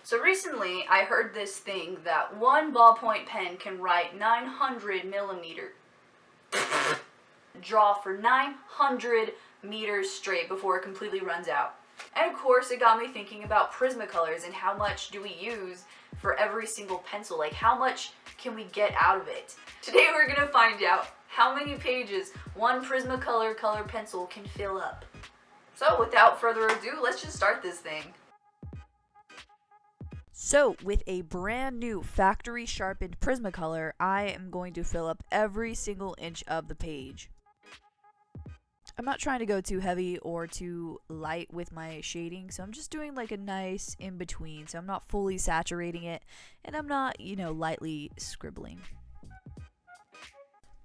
So recently, I heard this thing that one ballpoint pen can write 900 millimeter, draw for 900 meters straight before it completely runs out. And of course, it got me thinking about Prismacolors and how much do we use for every single pencil? Like, how much can we get out of it? Today we're gonna find out how many pages one Prismacolor color pencil can fill up. So without further ado, let's just start this thing. So, with a brand new factory sharpened Prismacolor, I am going to fill up every single inch of the page. I'm not trying to go too heavy or too light with my shading, so I'm just doing like a nice in between. So I'm not fully saturating it, and I'm not, lightly scribbling.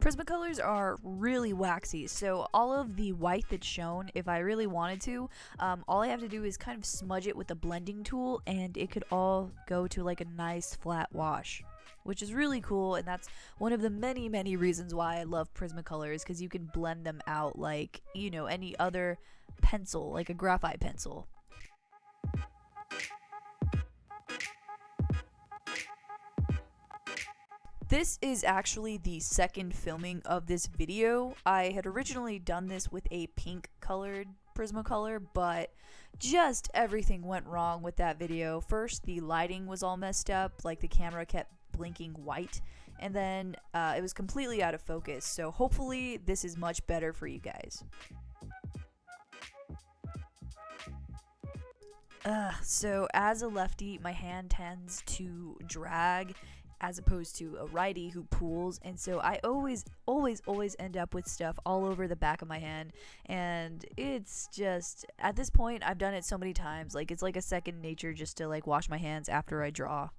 Prismacolors are really waxy, so all of the white that's shown, if I really wanted to, all I have to do is kind of smudge it with a blending tool and it could all go to like a nice flat wash, which is really cool, and that's one of the many reasons why I love Prismacolors, because you can blend them out like, any other pencil, like a graphite pencil. This is actually the second filming of this video. I had originally done this with a pink colored Prismacolor, but just everything went wrong with that video. First, the lighting was all messed up, like the camera kept blinking white, and then it was completely out of focus, so hopefully this is much better for you guys. So as a lefty, my hand tends to drag as opposed to a righty who pulls, and so I always end up with stuff all over the back of my hand, and it's just, at this point, I've done it so many times, like it's like a second nature just to like wash my hands after I draw.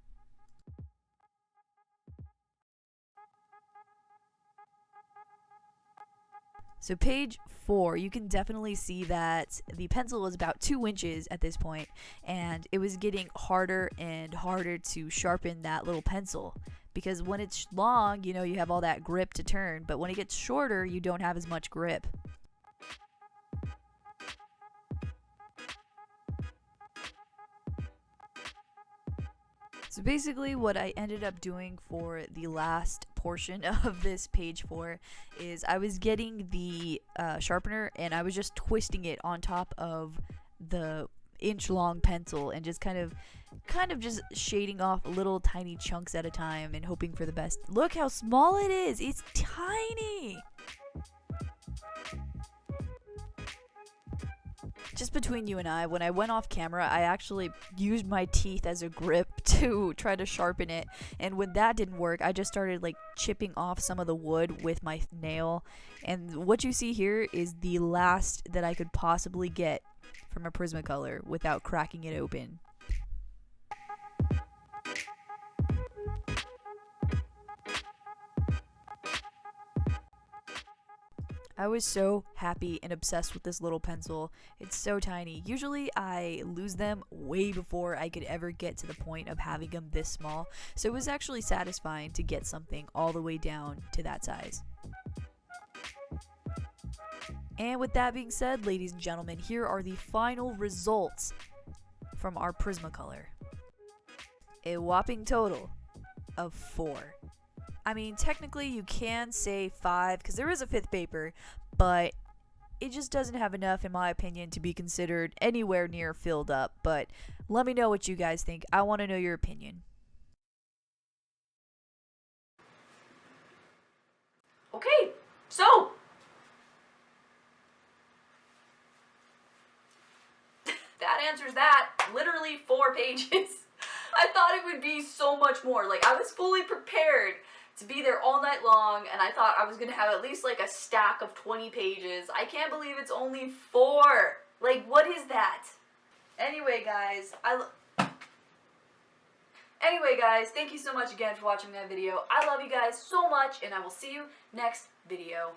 So page 4, you can definitely see that the pencil was about 2 inches at this point, and it was getting harder and harder to sharpen that little pencil. Because when it's long, you have all that grip to turn, but when it gets shorter, you don't have as much grip. So basically what I ended up doing for the last portion of this page 4 is I was getting the sharpener and I was just twisting it on top of the inch-long pencil and just kind of just shading off little tiny chunks at a time and hoping for the best. Look how small it is! It's tiny! Just between you and I, when I went off camera, I actually used my teeth as a grip to try to sharpen it, and when that didn't work, I just started like chipping off some of the wood with my nail, and what you see here is the last that I could possibly get from a Prismacolor without cracking it open. I was so happy and obsessed with this little pencil. It's so tiny. Usually I lose them way before I could ever get to the point of having them this small, so it was actually satisfying to get something all the way down to that size. And with that being said, ladies and gentlemen, here are the final results from our Prismacolor. A whopping total of 4. I mean, technically you can say 5 because there is a 5th paper, but it just doesn't have enough, in my opinion, to be considered anywhere near filled up. But let me know what you guys think. I want to know your opinion. Okay, so that answers that. Literally 4 pages. I thought it would be so much more. Like, I was fully prepared to be there all night long, and I thought I was gonna have at least like a stack of 20 pages. I can't believe it's only 4. Like, what is that? Anyway, guys, thank you so much again for watching that video. I love you guys so much, and I will see you next video.